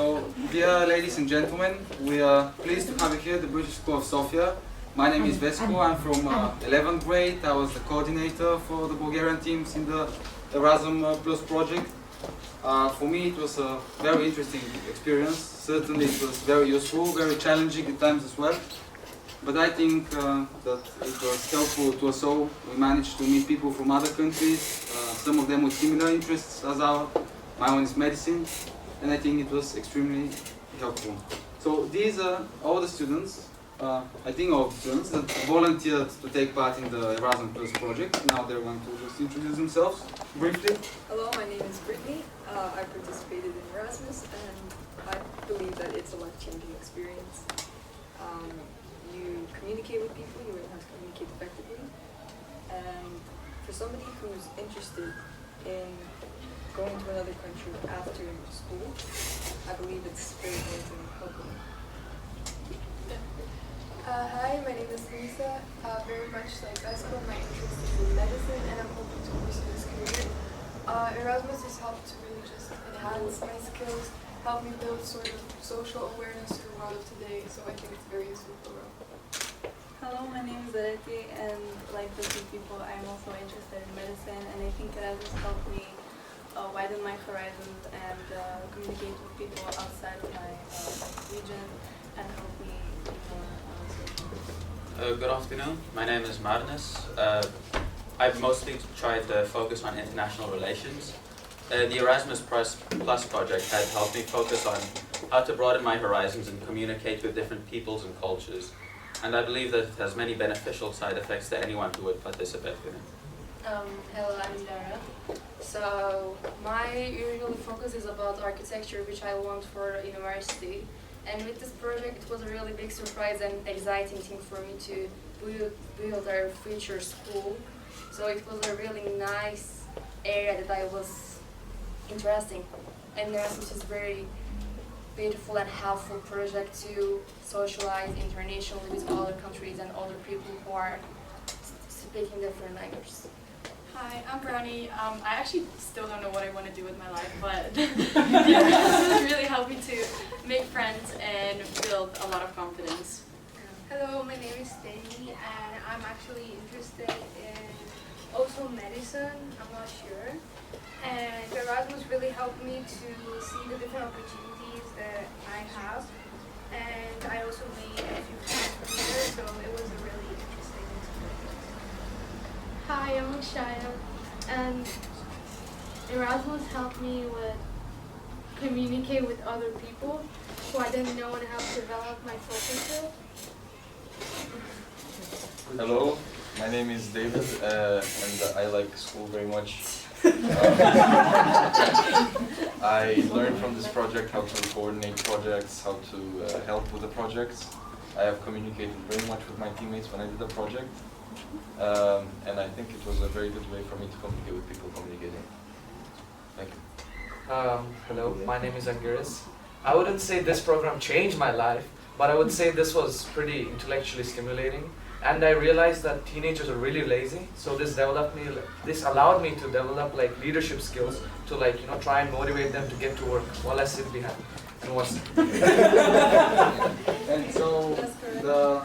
So, dear ladies and gentlemen, we are pleased to have you here at the British School of Sofia. My name is S.C.H.O.O.L. I'm from 11th grade. I was the coordinator for the Bulgarian teams in the Erasmus Project. For me, it was a very interesting experience. Certainly, it was very useful, very challenging at times as well. But I think that it was helpful to us all. We managed to meet people from other countries, some of them with similar interests as our. My one is medicine, and I think it was extremely helpful. So these are all the students, I think all the students that volunteered to take part in the Erasmus Project. Now they're going to just introduce themselves briefly. Hello, my name is Brittany. I participated in Erasmus, and I believe that it's a life-changing experience. You communicate with people, you learn how to communicate effectively. And for somebody who's interested in going to another country after school, I believe it's very amazing and helpful. Hi, my name is Lisa. Very much like S.C.H.O.O.L, my interest is in medicine and I'm hoping to pursue this career. Erasmus has helped to really just enhance my skills, help me build sort of social awareness to the world of today, so I think it's very useful for me. Hello, my name is Areti, and like the two people, I'm also interested in medicine, and I think Erasmus helped me widen my horizons and communicate with people outside of my region and help me be more social. Good afternoon, my name is Marnus. I've mostly tried to focus on international relations. The Erasmus Plus project had helped me focus on how to broaden my horizons and communicate with different peoples and cultures. And I believe that it has many beneficial side effects to anyone who would participate in it. Hello, I'm Dara. So my usual focus is about architecture, which I want for university. And with this project, it was a really big surprise and exciting thing for me to build our future school. So it was a really nice area that I was interested in. And Erasmus is very beautiful and helpful project to socialize internationally with other countries and other people who are speaking different languages. Hi, I'm Brownie. I actually still don't know what I want to do with my life, but this really helped me to make friends and build a lot of confidence. Hello, my name is Steny and I'm actually interested in also medicine, I'm not sure. And Erasmus really helped me to see the different opportunities that I have. And I also made a few friends here, so it was a really interesting experience. Hi, I'm Akshaya, and Erasmus helped me with communicate with other people who I didn't know and help develop my social skills. Hello, my name is David, and I like school very much. I learned from this project how to coordinate projects, how to help with the projects. I have communicated very much with my teammates when I did the project, and I think it was a very good way for me to communicate with people communicating. Thank you. Hello, my name is Angiris. I wouldn't say this program changed my life, but I would say this was pretty intellectually stimulating. And I realized that teenagers are really lazy, so this allowed me to develop like leadership skills to try and motivate them to get to work while I sit behind and watch them. And so the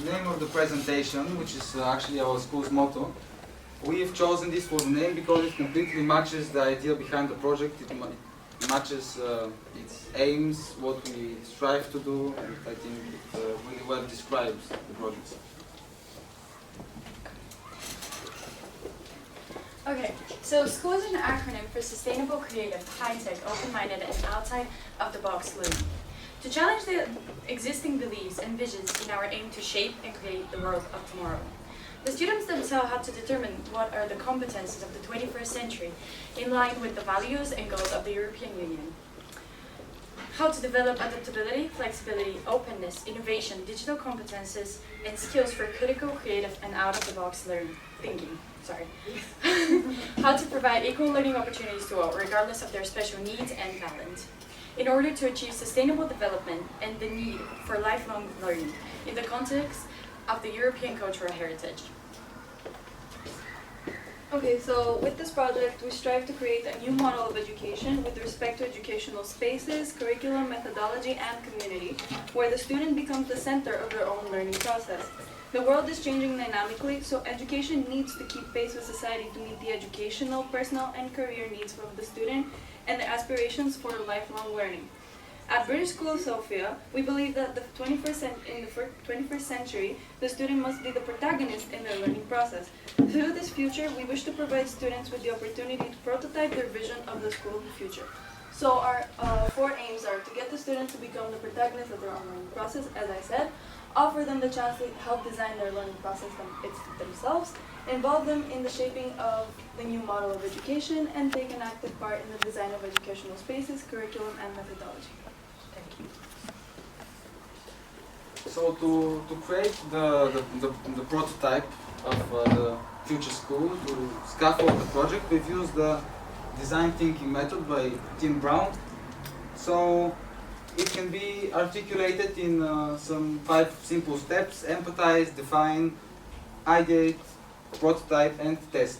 name of the presentation, which is actually our school's motto, we have chosen this for the name because it completely matches the idea behind the project. It matches its aims, what we strive to do, and I think it really well describes the project. Okay, so SCHO.O.L is an acronym for Sustainable, Creative, High-Tech, Open-Minded, and Outside-of-the-Box Learning. To challenge the existing beliefs and visions in our aim to shape and create the world of tomorrow. The students themselves had to determine what are the competences of the 21st century in line with the values and goals of the European Union. How to develop adaptability, flexibility, openness, innovation, digital competences, and skills for critical, creative, and out-of-the-box thinking. How to provide equal learning opportunities to all, regardless of their special needs and talent, in order to achieve sustainable development and the need for lifelong learning in the context of the European cultural heritage. Okay, so with this project, we strive to create a new model of education with respect to educational spaces, curriculum, methodology, and community, where the student becomes the center of their own learning process. The world is changing dynamically, so education needs to keep pace with society to meet the educational, personal, and career needs of the student and the aspirations for lifelong learning. At British School of Sofia, we believe that in the 21st century, the student must be the protagonist in their learning process. Through this future, we wish to provide students with the opportunity to prototype their vision of the school of the future. So our 4 aims are to get the students to become the protagonists of their own learning process, as I said, offer them the chance to help design their learning process themselves, involve them in the shaping of the new model of education, and take an active part in the design of educational spaces, curriculum, and methodology. Thank you. So to create the prototype of the future school, to scaffold the project, we've used the design thinking method by Tim Brown. So it can be articulated in some 5 simple steps: empathize, define, ideate, prototype, and test.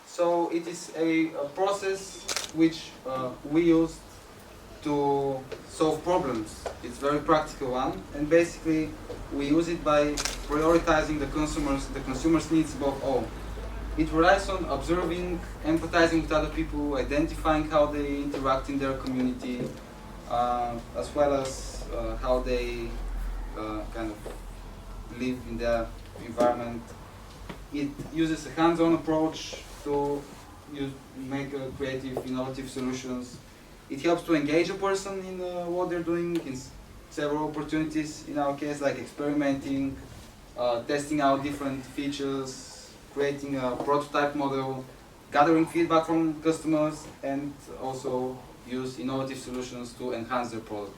So it is a process which we use to solve problems. It's a very practical one, and basically we use it by prioritizing the consumer's needs above all. It relies on observing, empathizing with other people, identifying how they interact in their community, as well as how they kind of live in their environment. It uses a hands-on approach to make creative, innovative solutions. It helps to engage a person in what they're doing in several opportunities, in our case, like experimenting, testing out different features, creating a prototype model, gathering feedback from customers, and also use innovative solutions to enhance their product.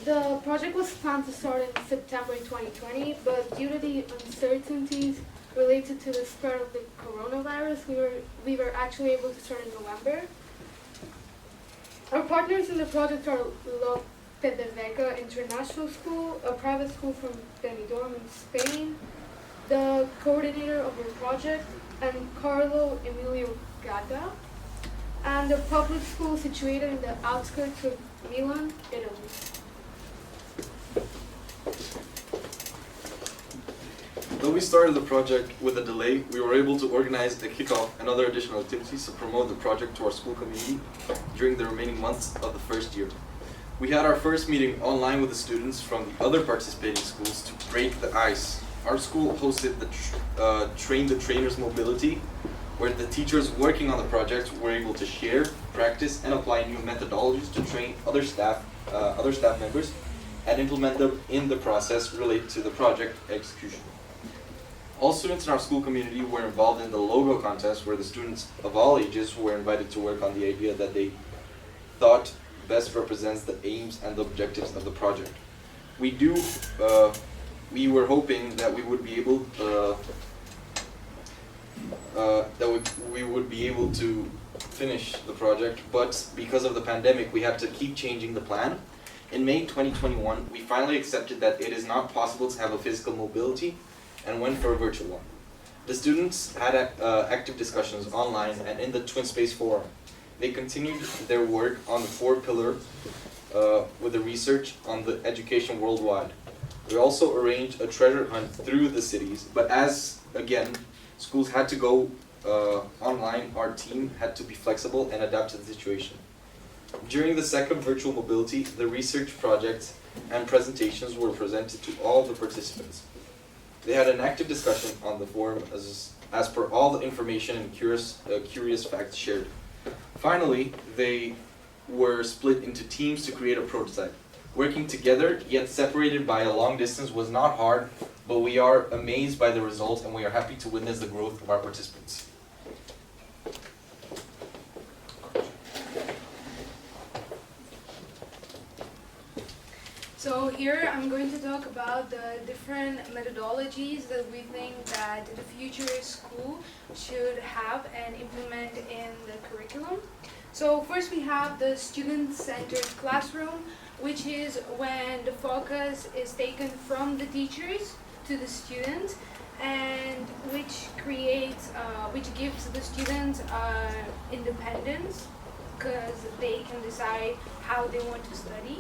The project was planned to start in September 2020, but due to the uncertainties related to the spread of the coronavirus, we were actually able to start in November. Our partners in the project are Lope de Vega International School, a private school from Benidorm in Spain, the coordinator of our project, and Carlo Emilio Gaga, and a public school situated in the outskirts of Milan, Italy. Though we started the project with a delay, we were able to organize a kickoff and other additional activities to promote the project to our school community during the remaining months of the first year. We had our first meeting online with the students from the other participating schools to break the ice. Our school hosted the Train the Trainers mobility, where the teachers working on the project were able to share, practice, and apply new methodologies to train other staff members and implement them in the process related to the project execution. All students in our school community were involved in the logo contest, where the students of all ages were invited to work on the idea that they thought best represents the aims and the objectives of the project. We were hoping that we would be able to finish the project, but because of the pandemic, we had to keep changing the plan. In May 2021, we finally accepted that it is not possible to have a physical mobility and went for a virtual one. The students had active discussions online and in the Twin Space Forum. They continued their work on the 4-pillar with the research on the education worldwide. We also arranged a treasure hunt through the cities, but as, again, schools had to go online, our team had to be flexible and adapt to the situation. During the second virtual mobility, the research projects and presentations were presented to all the participants. They had an active discussion on the forum as per all the information and curious facts shared. Finally, they were split into teams to create a prototype. Working together, yet separated by a long distance, was not hard, but we are amazed by the results and we are happy to witness the growth of our participants. So here I'm going to talk about the different methodologies that we think that the future school should have and implement in the curriculum. So first we have the student-centered classroom, which is when the focus is taken from the teachers to to the student, and which gives the student independence, because they can decide how they want to study,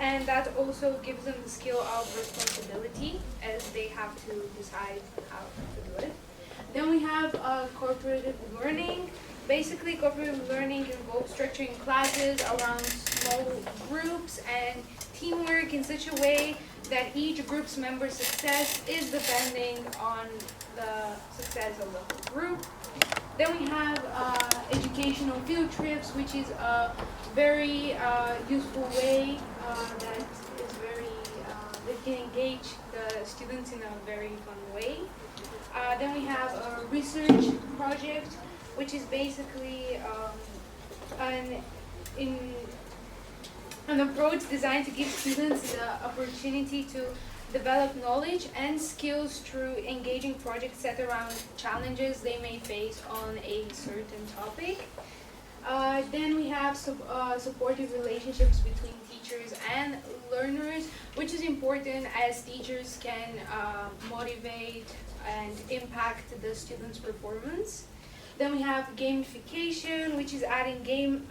and that also gives them the skill of responsibility, as they have to decide how to do it. Then we have cooperative learning. Basically, cooperative learning involves structuring classes around small groups and teamwork in such a way that each group's member success is depending on the success of the whole group. Then we have educational field trips, which is a very useful way that can engage the students in a very fun way. Then we have a research project, which is basically an approach designed to give students the opportunity to develop knowledge and skills through engaging projects set around challenges they may face on a certain topic. Then we have supportive relationships between teachers and learners, which is important as teachers can motivate and impact the students' performance. Then we have gamification, which is adding game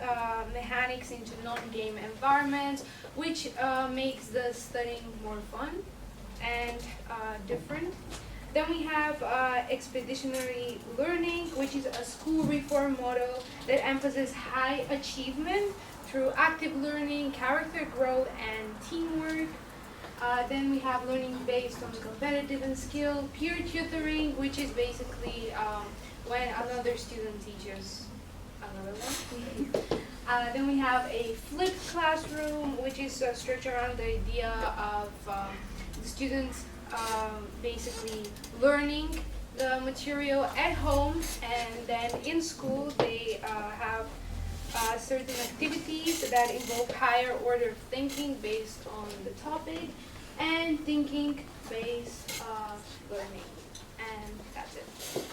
mechanics into non-game environments, which makes the studying more fun and different. Then we have expeditionary learning, which is a school reform model that emphasizes high achievement through active learning, character growth, and teamwork. Then we have learning based on competitive and skill, peer tutoring, which is basically when another student teaches another one. Then we have a flipped classroom, which is structured around the idea of the students basically learning the material at home, and then in school they have certain activities that involve higher order thinking based on the topic and thinking based learning. And that's it.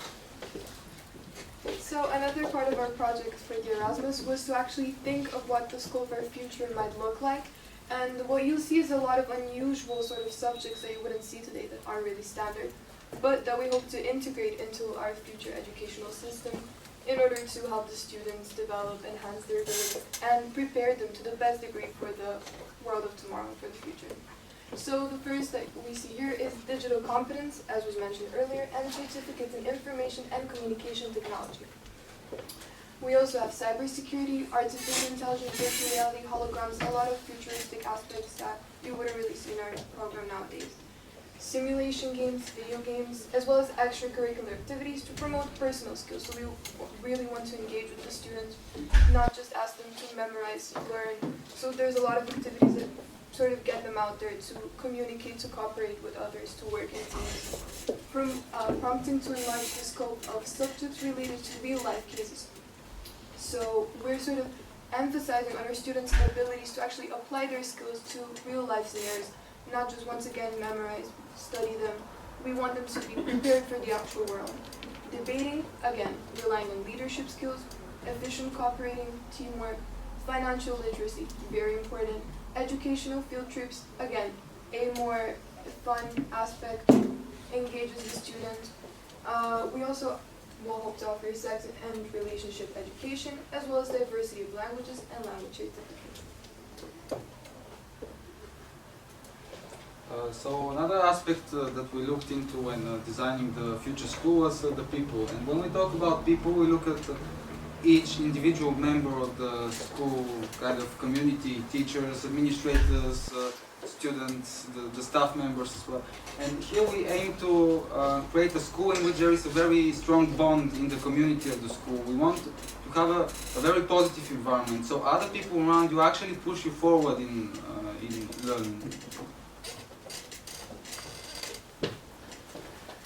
So another part of our project for the Erasmus was to actually think of what the school of our future might look like. And what you'll see is a lot of unusual sort of subjects that you wouldn't see today that aren't really standard, but that we hope to integrate into our future educational system in order to help the students develop, enhance their abilities, and prepare them to the best degree for the world of tomorrow, for the future. So the first that we see here is digital competence, as was mentioned earlier, and certificates in information and communication technology. We also have cybersecurity, artificial intelligence, virtual reality, holograms, a lot of futuristic aspects that you wouldn't really see in our program nowadays. Simulation games, video games, as well as extracurricular activities to promote personal skills. So we really want to engage with the students, not just ask them to memorize, learn. So there's a lot of activities that sort of get them out there to communicate, to cooperate with others, to work in teams. From prompting to enlarge the scope of subjects related to real-life cases. So we're sort of emphasizing on our students' abilities to actually apply their skills to real-life scenarios, not just once again memorize, study them. We want them to be prepared for the actual world. Debating, again, relying on leadership skills, efficient cooperating, teamwork, financial literacy, very important. Educational field trips, again, a more fun aspect, engages the student. We also will hope to offer sex and relationship education, as well as diversity of languages and language certificates. So another aspect that we looked into when designing the future school was the people. And when we talk about people, we look at each individual member of the school, kind of community, teachers, administrators, students, the staff members as well. And here we aim to create a school in which there is a very strong bond in the community of the school. We want to have a very positive environment, so other people around you actually push you forward in learning.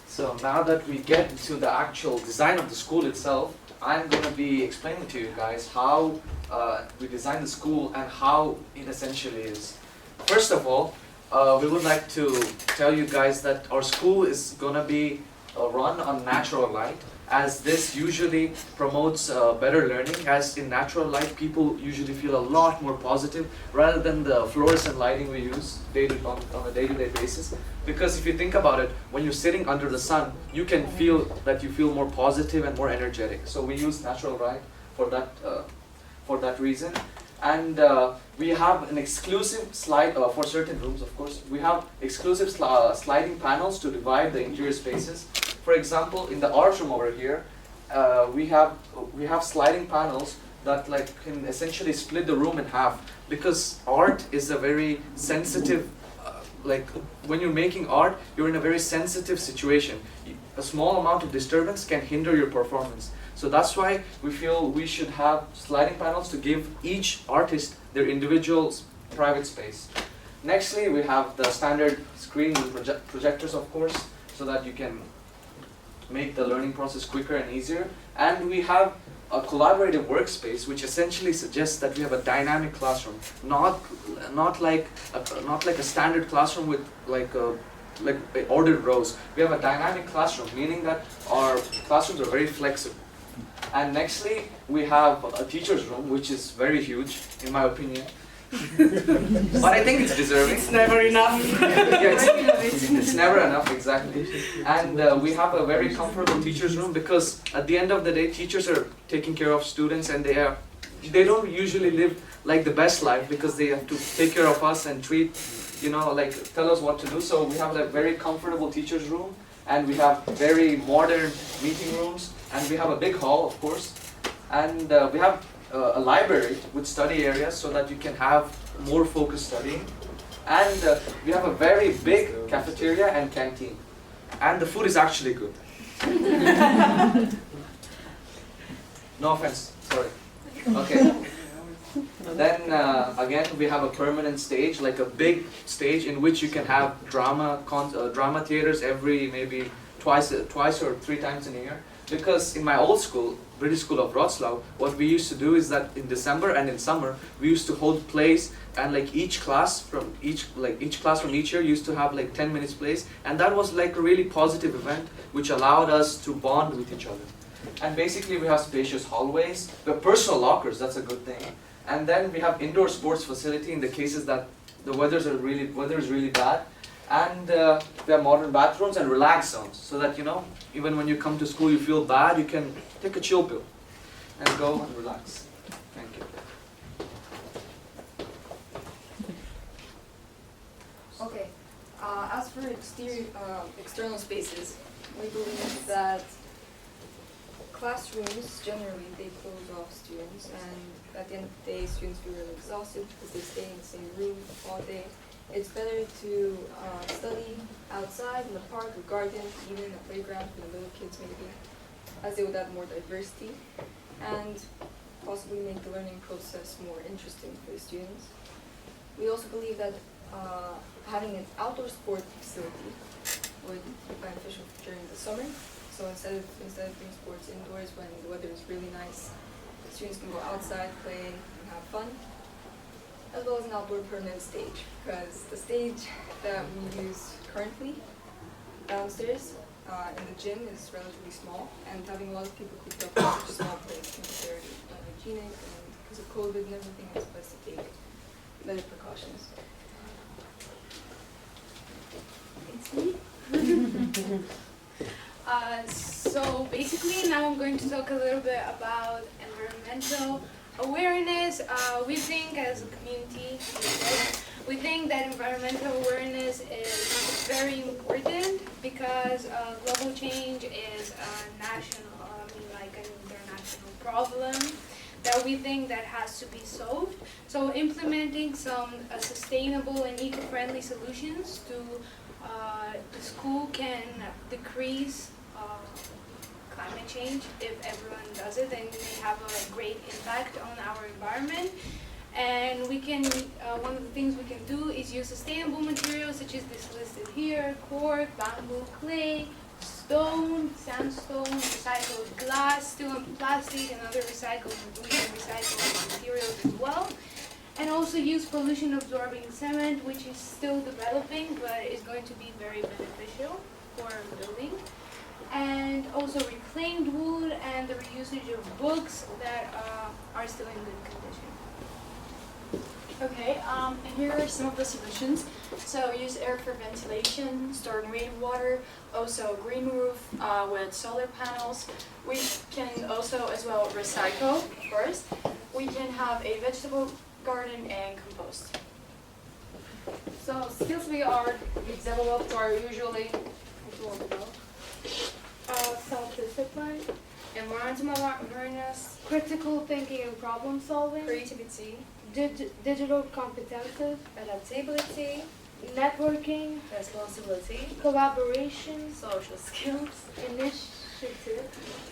So now that we get into the actual design of the school itself, I'm going to be explaining to you guys how we design the school and how it essentially is. First of all, we would like to tell you guys that our school is going to be run on natural light. as this usually promotes better learning, as in natural light people usually feel a lot more positive rather than the fluorescent lighting we use on a day-to-day basis. Because if you think about it, when you're sitting under the sun, you can feel that you feel more positive and more energetic. So we use natural light for that reason. And we have an exclusive slide for certain rooms, of course. We have exclusive sliding panels to divide the interior spaces. For example, in the art room over here, we have sliding panels that like can essentially split the room in half, because art is a very sensitive. Like when you're making art, you're in a very sensitive situation. A small amount of disturbance can hinder your performance. So that's why we feel we should have sliding panels to give each artist their individual private space. Nextly, we have the standard screen with projectors, of course, so that you can make the learning process quicker and easier. And we have a collaborative workspace, which essentially suggests that we have a dynamic classroom, not like a standard classroom with like ordered rows. We have a dynamic classroom, meaning that our classrooms are very flexible. And nextly, we have a teacher's room, which is very huge, in my opinion. But I think it's deserving. It's never enough. Yeah, it's never enough, exactly. And we have a very comfortable teacher's room, because at the end of the day, teachers are taking care of students, and they don't usually live like the best life, because they have to take care of us and tell us what to do. So we have a very comfortable teacher's room, and we have very modern meeting rooms, and we have a big hall, of course, and we have a library with study areas so that you can have more focused studying. And we have a very big cafeteria and canteen. And the food is actually good. No offense, sorry. Okay. Then again, we have a permanent stage, like a big stage in which you can have drama theaters every maybe twice or 3 times in a year. Because in my old school, British School of Wrocław, what we used to do is that in December and in summer, we used to hold plays, and like each class from each year used to have like 10 minutes plays, and that was like a really positive event which allowed us to bond with each other. And basically we have spacious hallways, we have personal lockers, that's a good thing. And then we have indoor sports facility in the cases that the weather is really bad. And we have modern bathrooms and relax zones, so that even when you come to school you feel bad, you can take a chill pill and go and relax. Thank you. Okay, as for external spaces, we believe that classrooms generally they close off students, and at the end of the day students feel really exhausted because they stay in the same room all day. It's better to study outside in the park or garden, even in a playground for the little kids maybe, as they would have more diversity and possibly make the learning process more interesting for the students. We also believe that having an outdoor sport facility would be beneficial during the summer. So instead of doing sports indoors when the weather is really nice, students can go outside, play, and have fun. As well as an outdoor permanent stage, because the stage that we use currently downstairs in the gym is relatively small, and having a lot of people cooped up in such a small place can be very unhygienic, and because of COVID and everything, it's best to take better precautions. It's me. So basically now I'm going to talk a little bit about environmental awareness. We think as a community, we think that environmental awareness is very important because global change is a national, like an international problem that we think that has to be solved. So implementing some sustainable and eco-friendly solutions to the school can decrease climate change if everyone does it, and may have a great impact on our environment. And we can, one of the things we can do is use sustainable materials such as this listed here: cork, bamboo, clay, stone, sandstone, recycled glass, steel and plastic, and other recycled materials as well. And also use pollution-absorbing cement, which is still developing, but is going to be very beneficial for building. and also reclaimed wood and the reusage of books that are still in good condition. Okay, and here are some of the solutions. So use air for ventilation, storing rainwater, also green roof with solar panels. We can also as well recycle, of course. We can have a vegetable garden and compost. So skills we developed are usually Self-discipline, environmental awareness, critical thinking and problem solving, creativity, digital competences, adaptability, networking, responsibility, collaboration, social skills, initiative.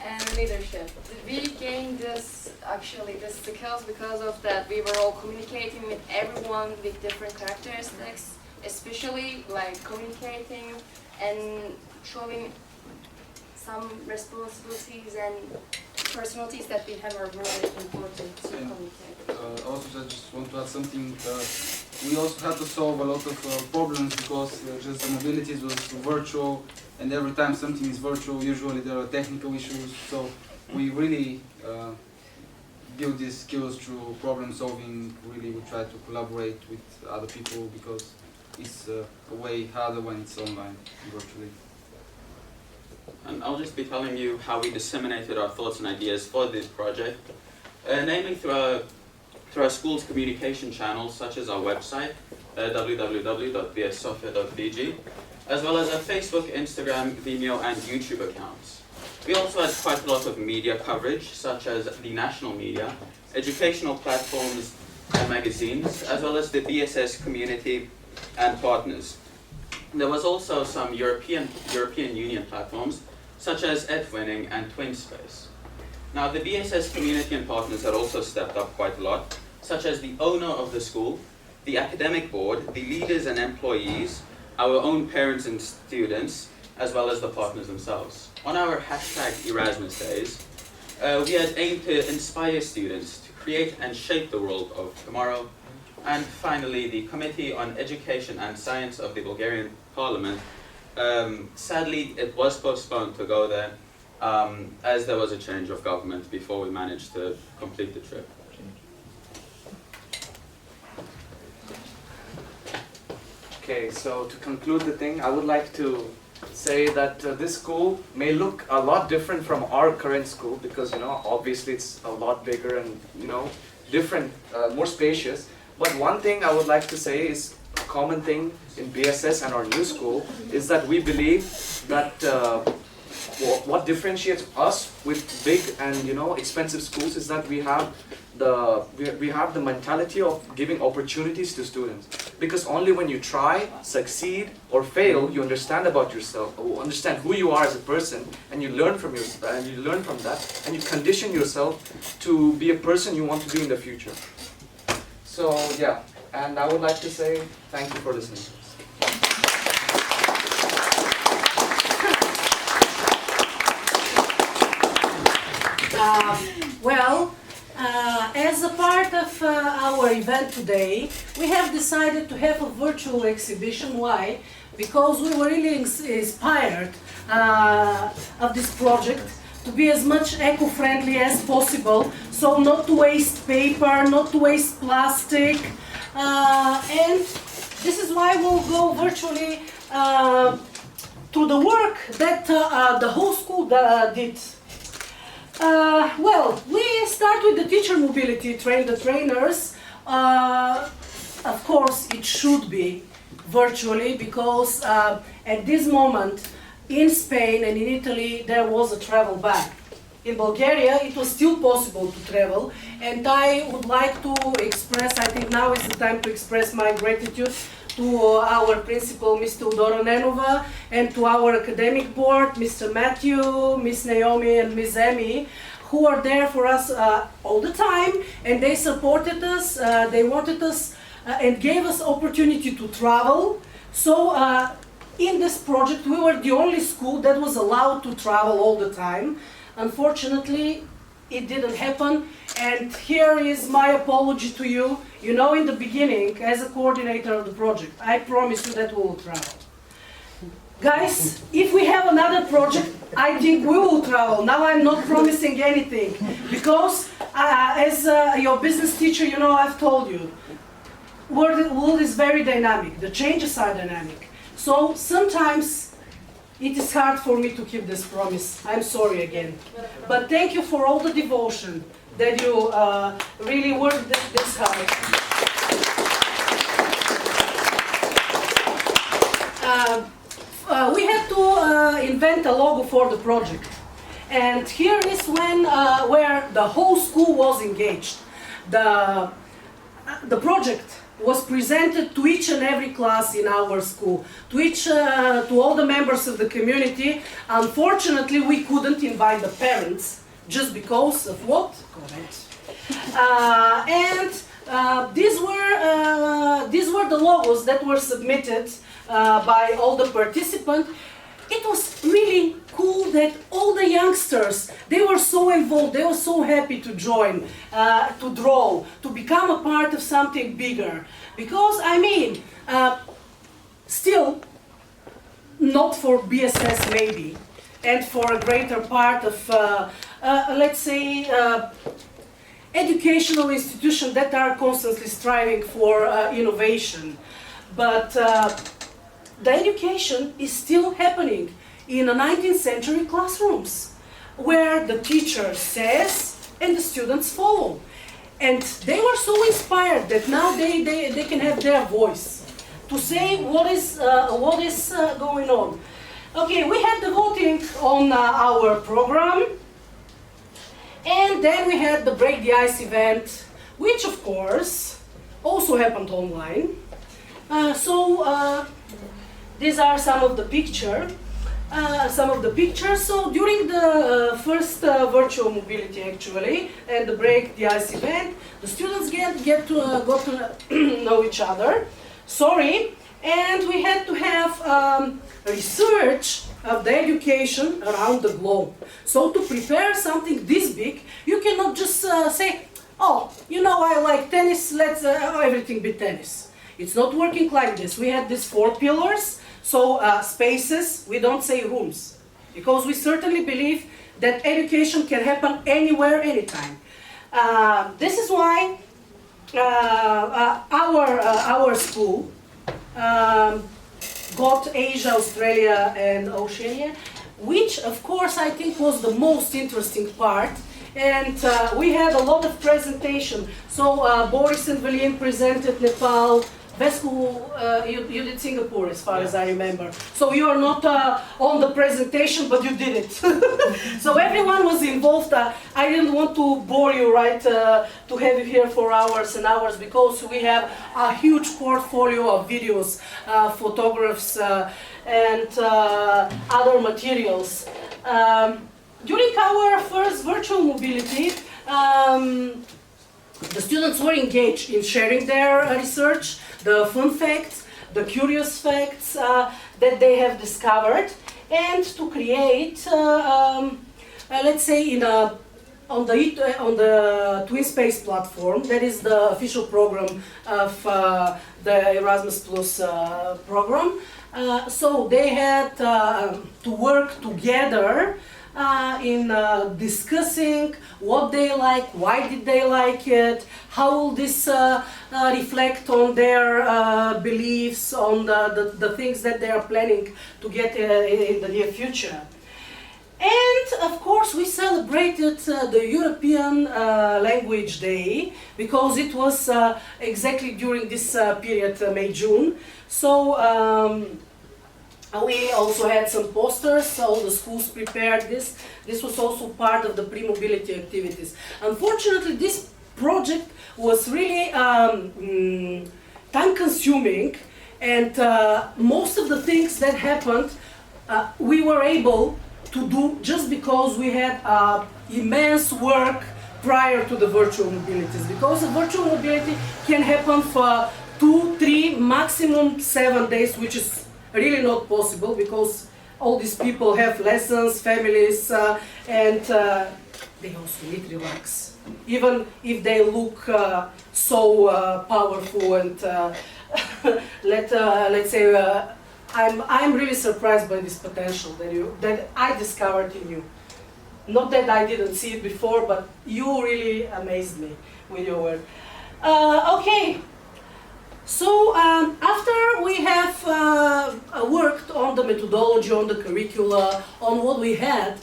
and leadership. We gained this skills because of that we were all communicating with everyone with different characteristics, especially like communicating and showing some responsibilities and personalities that we have are really important to And, communicate. Also, I just want to add something. We also had to solve a lot of problems because just the mobilities was virtual, and every time something is virtual, usually there are technical issues. So we really build these skills through problem solving. Really, we try to collaborate with other people because it's way harder when it's online, virtually. And I'll just be telling you how we disseminated our thoughts and ideas for this project, namely through our school's communication channels, such as our website, www.bssofia.bg, as well as our Facebook, Instagram, Vimeo, and YouTube accounts. We also had quite a lot of media coverage, such as the national media, educational platforms and magazines, as well as the BSS community and partners. There was also some European Union platforms, such as Edwinning and TwinSpace. Now, the BSS community and partners had also stepped up quite a lot, such as the owner of the school, the academic board, the leaders and employees, our own parents and students, as well as the partners themselves. On our hashtag Erasmus Days, we had aimed to inspire students to create and shape the world of tomorrow. And finally, the Committee on Education and Science of the Bulgarian Parliament, sadly, it was postponed to go there as there was a change of government before we managed to complete the trip. Okay, so to conclude the thing, I would like to say that this school may look a lot different from our current school because, you know, obviously it's a lot bigger and, you know, different, more spacious. But one thing I would like to say is a common thing in BSS and our new school is that we believe that what differentiates us with big and, you know, expensive schools is that we have the mentality of giving opportunities to students. Because only when you try, succeed, or fail, you understand about yourself, or understand who you are as a person, and you learn from that, and you condition yourself to be a person you want to be in the future. So yeah, and I would like to say thank you for listening to us. As a part of our event today, we have decided to have a virtual exhibition. Why? Because we were really inspired of this project to be as much eco-friendly as possible, so not to waste paper, not to waste plastic, and this is why we'll go virtually to the work that the whole school did. Well, we start with the teacher mobility, train the trainers. Of course, it should be virtually because at this moment in Spain and in Italy there was a travel ban. In Bulgaria it was still possible to travel, and I would like to express, I think now is the time to express my gratitude to our principal, Ms. Teodora Nenova, and to our academic board, Mr. Matthew, Ms. Naomi, and Ms. Emmy, who are there for us all the time, and they supported us, they wanted us, and gave us opportunity to travel. So in this project, we were the only school that was allowed to travel all the time. Unfortunately, it didn't happen, and here is my apology to you. You know, in the beginning, as a coordinator of the project, I promised you that we will travel. Guys, if we have another project, I think we will travel. Now I'm not promising anything because as your business teacher, you know, I've told you, world is very dynamic. The changes are dynamic. So sometimes it is hard for me to keep this promise. I'm sorry again. But thank you for all the devotion that you really worked this hard. We had to invent a logo for the project. And here is where the whole school was engaged. The project was presented to each and every class in our school, to all the members of the community. Unfortunately, we couldn't invite the parents just because of what? Correct. These were the logos that were submitted by all the participants. It was really cool that all the youngsters, they were so involved, they were so happy to join, to draw, to become a part of something bigger. Because, I mean, still, not for BSS maybe, and for a greater part of, let's say, educational institutions that are constantly striving for innovation. But the education is still happening in the 19th century classrooms, where the teacher says and the students follow. And they were so inspired that now they can have their voice to say what is going on. Okay, we had the voting on our program, and then we had the Break the Ice event, which of course also happened online. These are some of the pictures. So during the first virtual mobility actually, and the Break the Ice event, the students got to know each other. And we had to have research of the education around the globe. So to prepare something this big, you cannot just say, oh, you know, I like tennis, let's everything be tennis. It's not working like this. We had these 4 pillars. So spaces, we don't say rooms, because we certainly believe that education can happen anywhere, anytime. This is why our school got Asia, Australia, and Oceania, which of course I think was the most interesting part. And we had a lot of presentation. So Boris and Valin presented Nepal. Vesku, you did Singapore as far as I remember. So you are not on the presentation, but you did it. So everyone was involved. I didn't want to bore you, right, to have you here for hours and hours, because we have a huge portfolio of videos, photographs, and other materials. During our first virtual mobility, the students were engaged in sharing their research, the fun facts, the curious facts that they have discovered, and to create, let's say, on the Twin Space platform, that is the official program of the Erasmus Plus program. So they had to work together in discussing what they like, why did they like it, how will this reflect on their beliefs, on the things that they are planning to get in the near future. And of course we celebrated the European Language Day, because it was exactly during this period, May-June. So we also had some posters, so the schools prepared this. This was also part of the pre-mobility activities. Unfortunately, this project was really time-consuming, and most of the things that happened, we were able to do just because we had immense work prior to the virtual mobilities. Because the virtual mobility can happen for 2, 3, maximum 7 days, which is really not possible, because all these people have lessons, families, and they also need to relax. Even if they look so powerful and let's say I'm really surprised by this potential that I discovered in you. Not that I didn't see it before, but you really amazed me with your work. Okay, so after we have worked on the methodology, on the curricula, on what we had,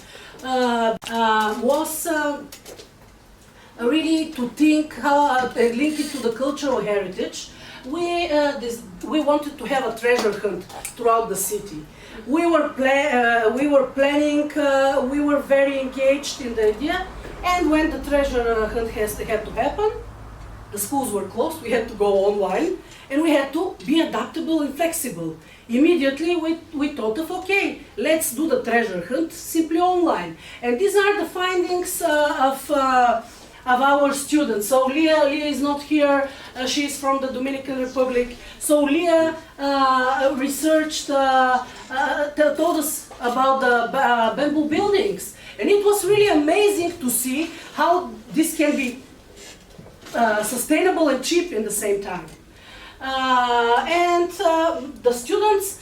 was really to think how link it to the cultural heritage. We wanted to have a treasure hunt throughout the city. We were planning, we were very engaged in the idea, and when the treasure hunt had to happen, the schools were closed, we had to go online, and we had to be adaptable and flexible. Immediately we thought of, okay, let's do the treasure hunt simply online. And these are the findings of our students. So Leah is not here, she's from the Dominican Republic. So Leah researched, told us about the bamboo buildings. And it was really amazing to see how this can be sustainable and cheap in the same time. The students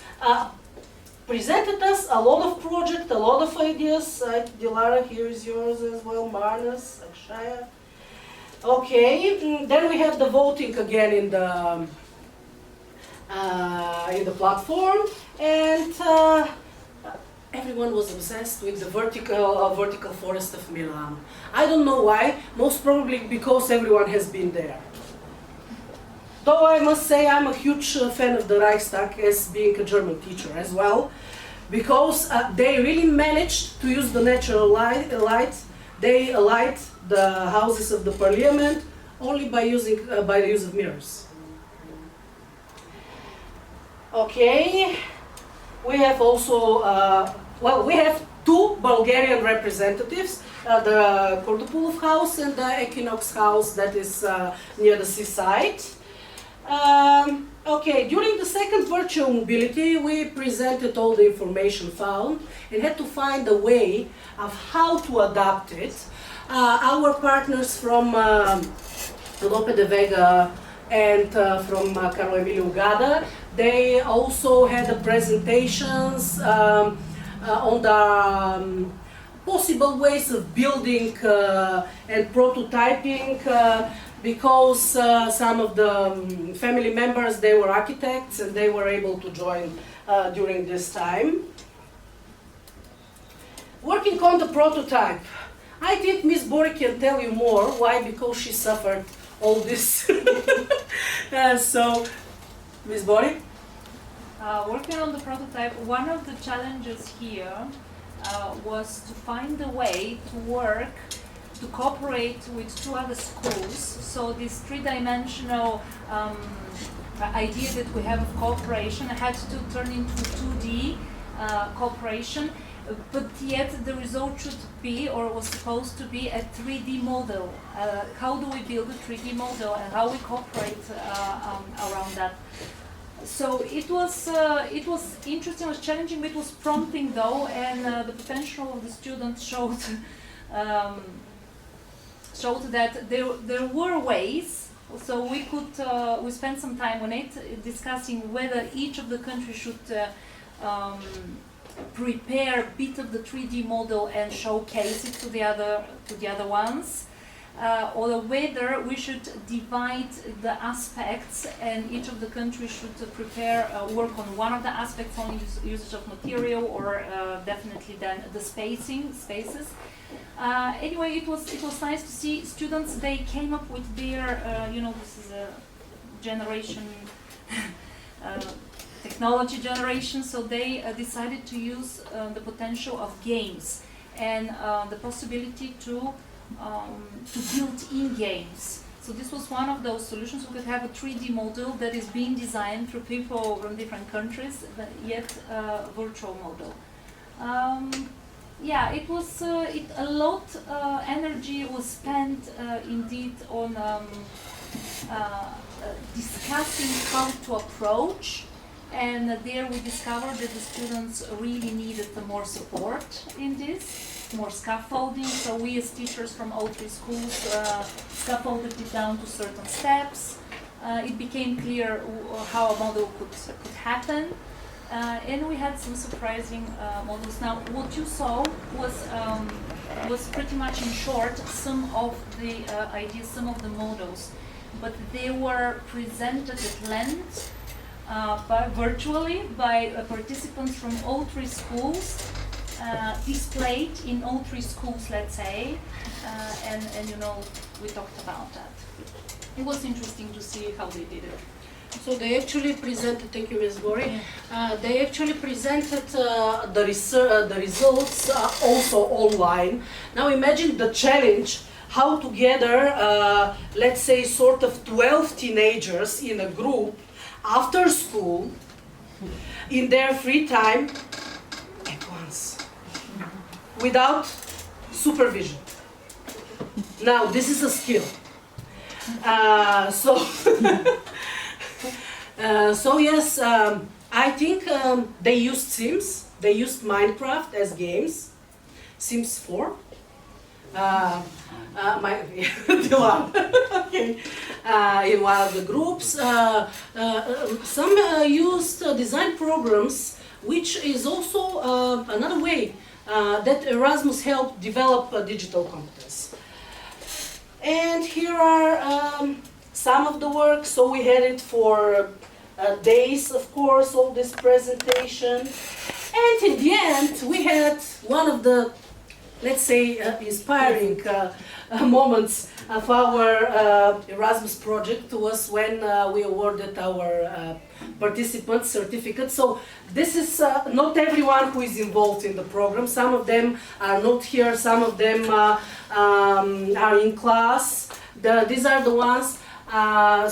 presented us a lot of projects, a lot of ideas. Dilara, here is yours as well, Marnas, Akshaya. Okay, then we have the voting again in the platform, and everyone was obsessed with the vertical forest of Milan. I don't know why, most probably because everyone has been there. Though I must say I'm a huge fan of the Reichstag as being a German teacher as well, because they really managed to use the natural light. They light the houses of the parliament only by the use of mirrors. Okay, we have also, we have two Bulgarian representatives, the Kordopulov house and the Equinox house that is near the seaside. Okay, during the second virtual mobility, we presented all the information found and had to find a way of how to adapt it. Our partners from Lope de Vega and from Carlo Emilio Gada, they also had the presentations on the possible ways of building and prototyping, because some of the family members, they were architects and they were able to join during this time. Working on the prototype. I think Ms. Bori can tell you more. Why? Because she suffered all this. So, Ms. Bori? Working on the prototype, one of the challenges here was to find a way to work, to cooperate with two other schools. So this three-dimensional idea that we have of cooperation had to turn into 2D cooperation, but yet the result should be, or was supposed to be, a 3D model. How do we build a 3D model and how we cooperate around that? So it was interesting, it was challenging, but it was prompting though, and the potential of the students showed that there were ways. So we spent some time on it, discussing whether each of the countries should prepare a bit of the 3D model and showcase it to the other ones, or whether we should divide the aspects and each of the countries should prepare work on one of the aspects, on usage of material, or definitely then the spaces. Anyway, it was nice to see students. They came up with their this is a generation. Technology generation, so they decided to use the potential of games and the possibility to build in games. So this was one of those solutions. We could have a 3D model that is being designed through people from different countries, but yet a virtual model. Yeah, it was a lot energy was spent indeed on discussing how to approach. And there we discovered that the students really needed more support in this, more scaffolding. So we as teachers from all three schools scaffolded it down to certain steps. It became clear how a model could happen. And we had some surprising models. Now, what you saw was pretty much in short some of the ideas, some of the models, but they were presented at length virtually by participants from all three schools, displayed in all three schools, let's say, and you know, we talked about that. It was interesting to see how they did it. So they actually presented, thank you Ms. Gori, they actually presented the results also online. Now imagine the challenge, how to gather, let's say, sort of 12 teenagers in a group after school, in their free time, at once, without supervision. Now this is a skill. So yes, I think they used Sims, they used Minecraft as games, Sims 4. Okay. In one of the groups, some used design programs, which is also another way that Erasmus helped develop digital competence. And here are some of the work. So we had it for days, of course, all this presentation. And in the end, we had one of the, let's say, inspiring moments of our Erasmus project was when we awarded our participants certificates. So this is not everyone who is involved in the program. Some of them are not here, some of them are in class. These are the ones.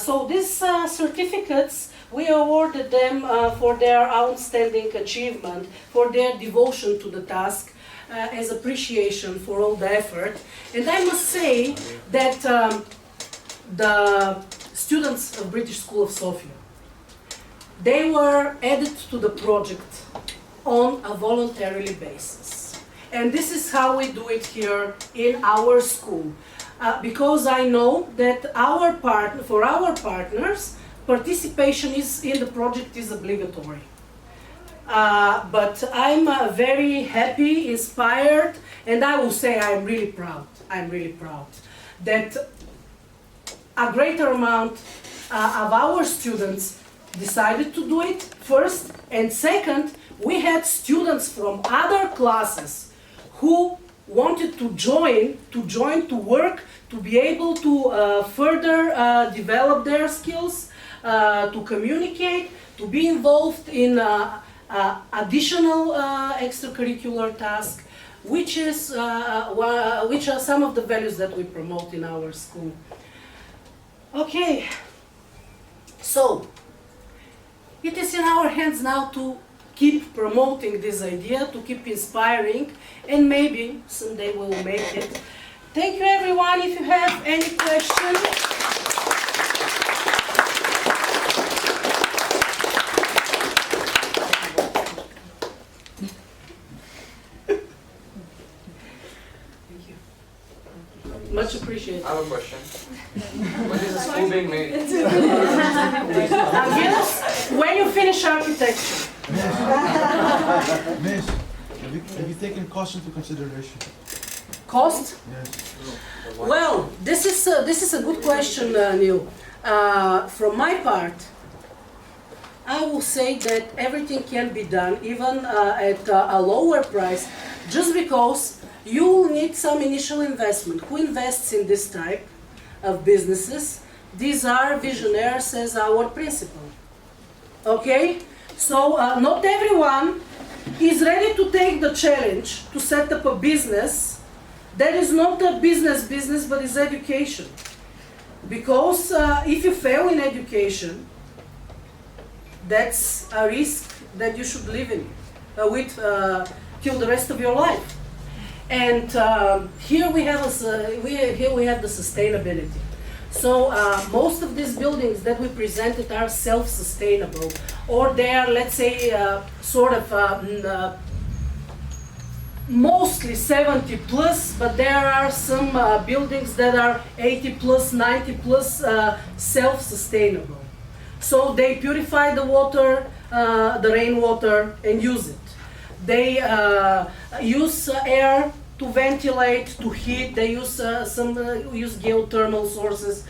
So these certificates, we awarded them for their outstanding achievement, for their devotion to the task, as appreciation for all the effort. And I must say that the students of British School of Sofia, they were added to the project on a voluntarily basis. And this is how we do it here in our school. Because I know that for our partners, participation in the project is obligatory. But I'm very happy, inspired, and I will say I'm really proud that a greater amount of our students decided to do it first, and second, we had students from other classes who wanted to join to work, to be able to further develop their skills, to communicate, to be involved in additional extracurricular tasks, which are some of the values that we promote in our school. Okay, so it is in our hands now to keep promoting this idea, to keep inspiring, and maybe someday we will make it. Thank you everyone. If you have any questions. Much appreciated. I have a question. When is the school being made? Yes, when you finish architecture. Miss, have you taken cost into consideration? Cost? Yes. Well, this is a good question, Neil. From my part, I will say that everything can be done, even at a lower price, just because you will need some initial investment. Who invests in this type of businesses? These are visionaries as our principal. Okay? So not everyone is ready to take the challenge to set up a business that is not a business, but is education. Because if you fail in education, that's a risk that you should live in with till the rest of your life. And here we have the sustainability. So most of these buildings that we presented are self-sustainable, or they are, let's say, sort of mostly 70 plus, but there are some buildings that are 80 plus, 90 plus self-sustainable. So they purify the water, the rainwater, and use it. They use air to ventilate, to heat. They use use geothermal sources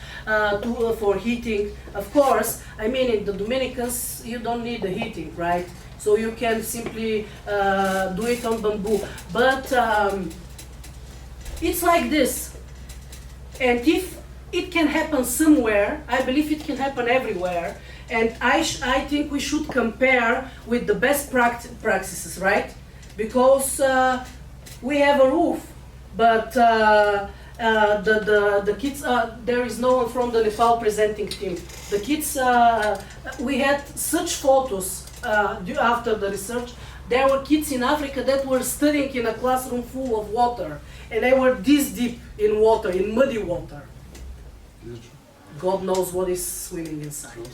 for heating. Of course, I mean in the Dominicans you don't need the heating, right? So you can simply do it on bamboo. But it's like this. And if it can happen somewhere, I believe it can happen everywhere. And I think we should compare with the best practices, right? Because we have a roof, but the kids, there is no one from the Nepal presenting team. The kids, we had such photos after the research. There were kids in Africa that were studying in a classroom full of water, and they were this deep in water, in muddy water. God knows what is swimming inside.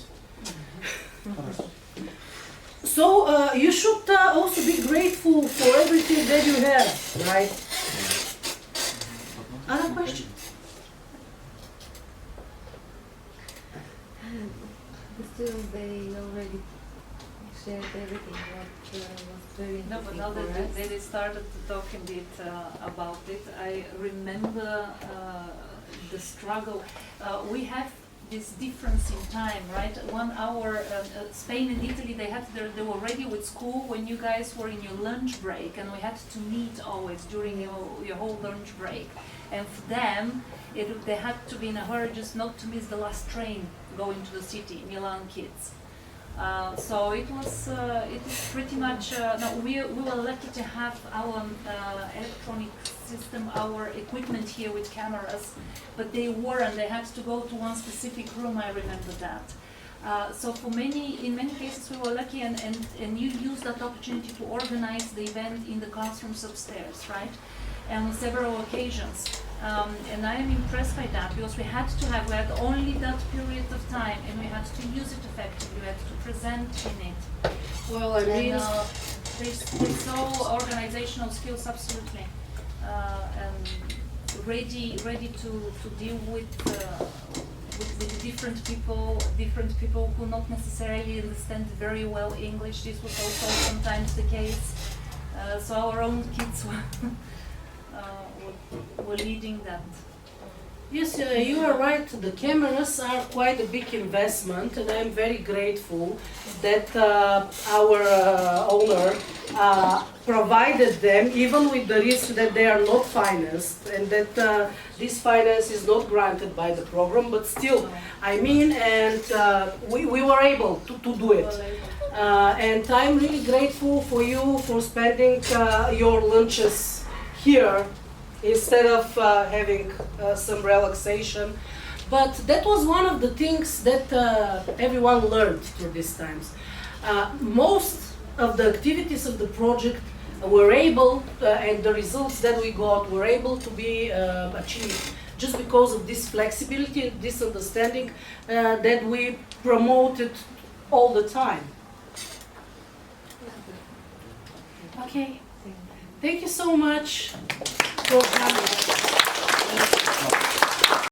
So you should also be grateful for everything that you have, right? Other question? The students, they already shared everything what was very No, but interesting now for that us. they started to talk a bit about it, I remember the struggle. We have this difference in time, right? 1 hour, Spain and Italy, they were ready with school when you guys were in your lunch break, and we had to meet always during your whole lunch break. And for them, they had to be in a hurry just not to miss the last train going to the city, Milan kids. So it was pretty much, no, we were lucky to have our electronic system, our equipment here with cameras, but they had to go to one specific room, I remember that. So in many cases we were lucky, and you used that opportunity to organize the event in the classrooms upstairs, right? And on several occasions. And I am impressed by that, because we had only that period of time, and we had to use it effectively, we had to present in it. Well, I mean, they saw organizational skills absolutely, and ready to deal with different people who not necessarily understand very well English. This was also sometimes the case. So our own kids were leading that. Yes, you are right. The cameras are quite a big investment, and I'm very grateful that our owner provided them, even with the risk that they are not financed, and that this finance is not granted by the program, but still, I mean, and we were able to do it. And I'm really grateful for you for spending your lunches here instead of having some relaxation. But that was one of the things that everyone learned through these times. Most of the activities of the project were able, and the results that we got were able to be achieved just because of this flexibility and this understanding that we promoted all the time. Okay, thank you so much for coming.